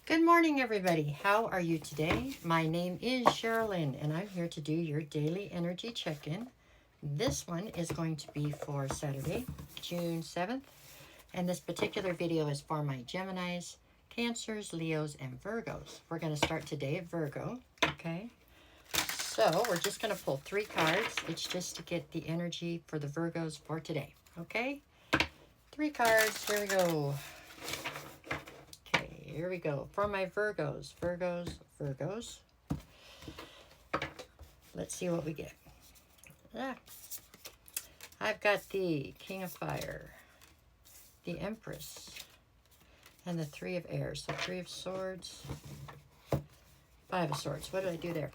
Good morning, everybody. How are you today? My name is Sherilyn, and I'm here to do your daily energy check-in. This one is going to be for Saturday, June 7th, and this particular video is for my Geminis, Cancers, Leos, and Virgos. We're going to start today at Virgo, okay? So we're just going to pull 3 cards. It's just to get the energy for the Virgos for today, okay? 3 cards. Here we go. Here we go. For my Virgos. Virgos. Let's see what we get. I've got the King of Fire, the Empress, and the 3 of Airs. So 3 of Swords, 5 of Swords. What did I do there?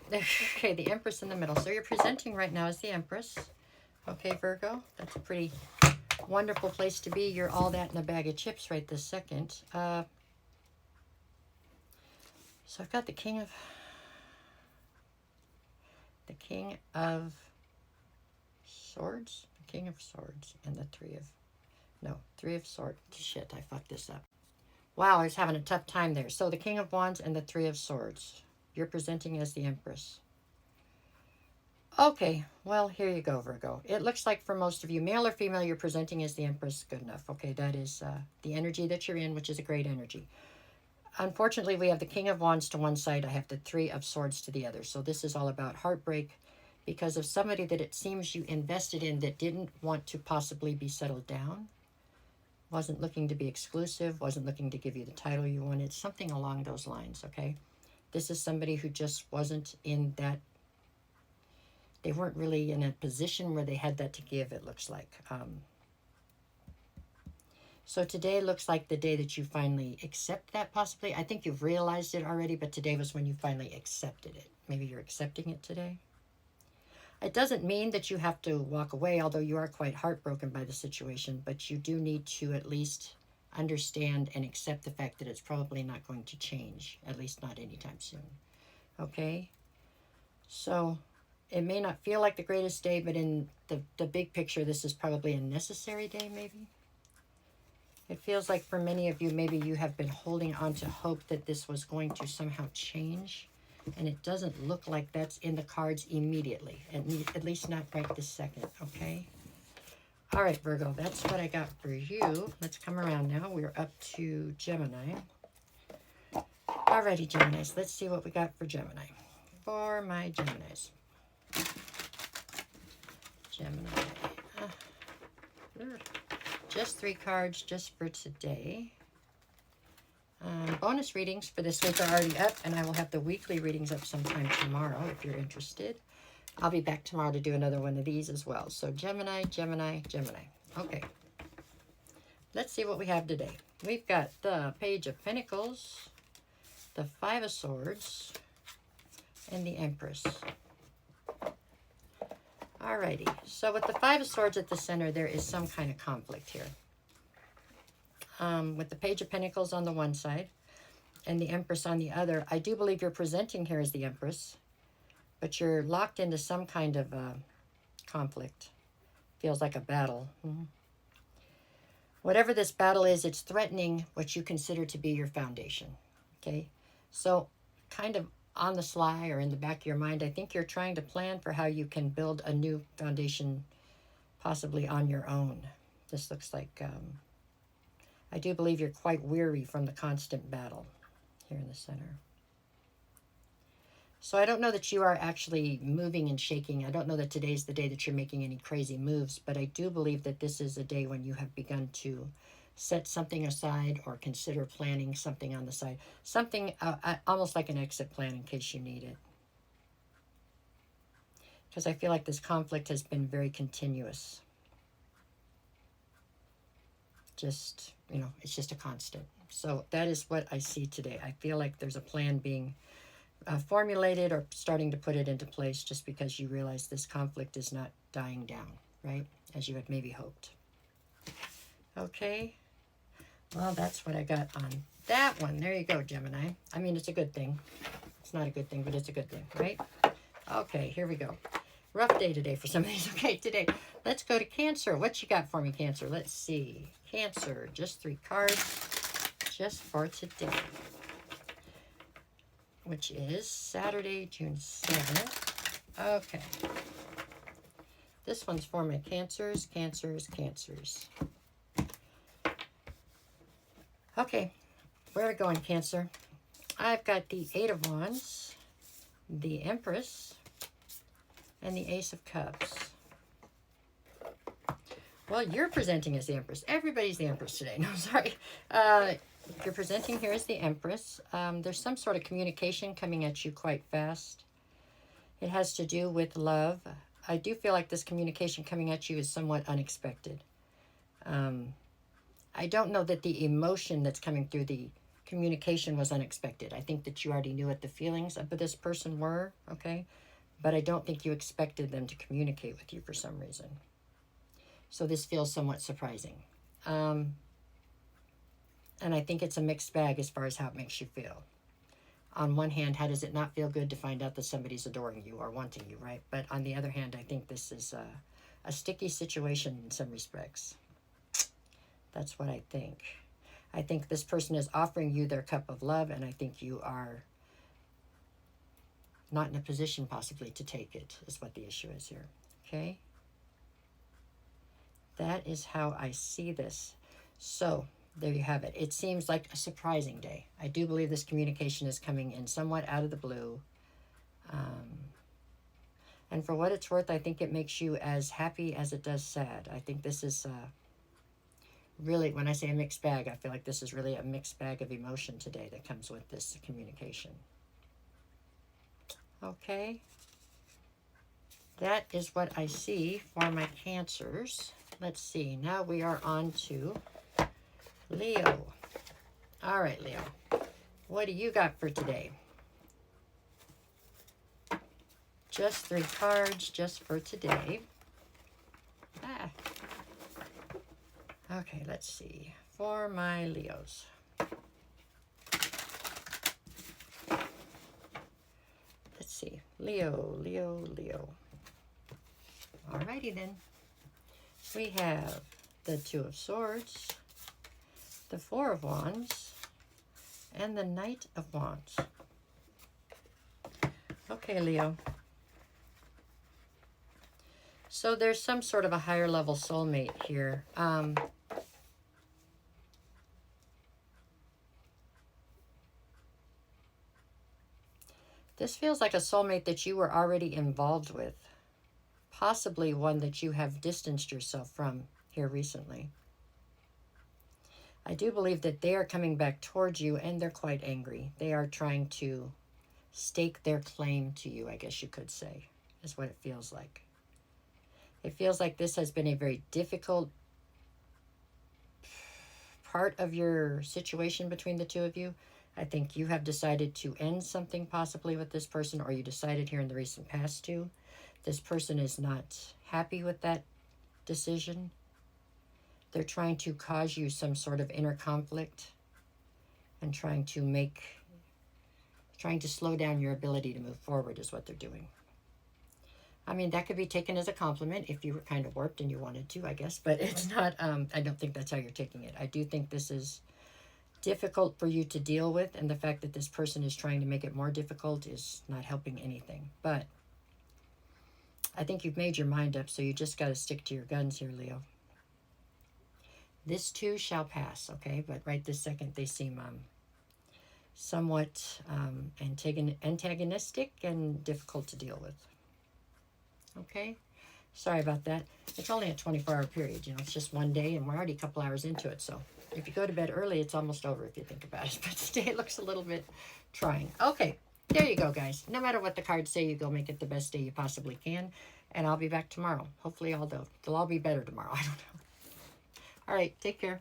Okay, the Empress in the middle. So you're presenting right now as the Empress. Okay, Virgo. That's a pretty wonderful place to be. You're all that in a bag of chips right this second. So I've got the King of Swords, and the 3 of Swords. Shit, I fucked this up. Wow, I was having a tough time there. So the King of Wands and the 3 of Swords. You're presenting as the Empress. Okay, well, here you go, Virgo. It looks like for most of you, male or female, you're presenting as the Empress. Good enough. Okay, that is the energy that you're in, which is a great energy. Unfortunately, we have the King of Wands to one side. I have the 3 of Swords to the other. So this is all about heartbreak because of somebody that it seems you invested in that didn't want to possibly be settled down, wasn't looking to be exclusive, wasn't looking to give you the title you wanted, something along those lines, okay? This is somebody who just wasn't in that, they weren't really in a position where they had that to give, it looks like. So today looks like the day that you finally accept that possibly. I think you've realized it already, but today was when you finally accepted it. Maybe you're accepting it today. It doesn't mean that you have to walk away, although you are quite heartbroken by the situation, but you do need to at least understand and accept the fact that it's probably not going to change, at least not anytime soon. Okay? So it may not feel like the greatest day, but in the big picture, this is probably a necessary day, maybe. It feels like for many of you, maybe you have been holding on to hope that this was going to somehow change. And it doesn't look like that's in the cards immediately. At least not right this second, okay? All right, Virgo, that's what I got for you. Let's come around now. We're up to Gemini. Alrighty, Geminis. Let's see what we got for Gemini. For my Geminis. Gemini. Just 3 cards just for today. Bonus readings for this week are already up, and I will have the weekly readings up sometime tomorrow if you're interested. I'll be back tomorrow to do another one of these as well. So Gemini. Okay. Let's see what we have today. We've got the Page of Pentacles, the 5 of Swords, and the Empress. Alrighty, so with the 5 of Swords at the center, there is some kind of conflict here. With the Page of Pentacles on the one side and the Empress on the other, I do believe you're presenting here as the Empress, but you're locked into some kind of conflict. Feels like a battle. Whatever this battle is, it's threatening what you consider to be your foundation, okay? So kind of on the sly or in the back of your mind, I think you're trying to plan for how you can build a new foundation, possibly on your own. This looks like, I do believe you're quite weary from the constant battle here in the center. So I don't know that you are actually moving and shaking. I don't know that today's the day that you're making any crazy moves, but I do believe that this is a day when you have begun to set something aside or consider planning something on the side. Something almost like an exit plan in case you need it. Because I feel like this conflict has been very continuous. Just, you know, it's just a constant. So that is what I see today. I feel like there's a plan being formulated or starting to put it into place just because you realize this conflict is not dying down, right? As you had maybe hoped. Okay. Well, that's what I got on that one. There you go, Gemini. I mean, it's a good thing. It's not a good thing, but it's a good thing, right? Okay, here we go. Rough day today for some of these. Okay, today, let's go to Cancer. What you got for me, Cancer? Let's see. Cancer, just 3 cards just for today. which is Saturday, June 7th. Okay. This one's for my Cancers, Cancers, Cancers. Okay, where are we going, Cancer? I've got the Eight of Wands, the Empress, and the Ace of Cups. Well, you're presenting as the Empress. Everybody's the Empress today. No, sorry. You're presenting here as the Empress. There's some sort of communication coming at you quite fast. It has to do with love. I do feel like this communication coming at you is somewhat unexpected. I don't know that the emotion that's coming through the communication was unexpected. I think that you already knew what the feelings of this person were, okay? But I don't think you expected them to communicate with you for some reason. So this feels somewhat surprising. And I think it's a mixed bag as far as how it makes you feel. On one hand, how does it not feel good to find out that somebody's adoring you or wanting you, right? But on the other hand, I think this is a sticky situation in some respects. That's what I think. I think this person is offering you their cup of love, and I think you are not in a position possibly to take it, is what the issue is here, okay? That is how I see this. So there you have it. It seems like a surprising day. I do believe this communication is coming in somewhat out of the blue. And for what it's worth, I think it makes you as happy as it does sad. I think this is really, when I say a mixed bag, I feel like this is really a mixed bag of emotion today that comes with this communication. Okay. That is what I see for my Cancers. Let's see. Now we are on to Leo. All right, Leo. What do you got for today? Just 3 cards just for today. Okay, let's see. For my Leos. Let's see. Leo, Leo, Leo. Alrighty then. We have the Two of Swords, the Four of Wands, and the Knight of Wands. Okay, Leo. So there's some sort of a higher level soulmate here. This feels like a soulmate that you were already involved with. Possibly one that you have distanced yourself from here recently. I do believe that they are coming back towards you, and they're quite angry. They are trying to stake their claim to you, I guess you could say, is what it feels like. It feels like this has been a very difficult part of your situation between the two of you. I think you have decided to end something possibly with this person, or you decided here in the recent past to. This person is not happy with that decision. They're trying to cause you some sort of inner conflict and trying to slow down your ability to move forward is what they're doing. I mean, that could be taken as a compliment if you were kind of warped and you wanted to, I guess. But it's not, I don't think that's how you're taking it. I do think this is difficult for you to deal with. And the fact that this person is trying to make it more difficult is not helping anything. But I think you've made your mind up, so you just got to stick to your guns here, Leo. This too shall pass, okay? But right this second, they seem somewhat antagonistic and difficult to deal with. Okay? Sorry about that. It's only a 24-hour period, you know. It's just one day, and we're already a couple hours into it. So if you go to bed early, it's almost over if you think about it. But today looks a little bit trying. Okay, there you go, guys. No matter what the cards say, you go make it the best day you possibly can. And I'll be back tomorrow. Hopefully they'll all be better tomorrow. I don't know. All right, take care.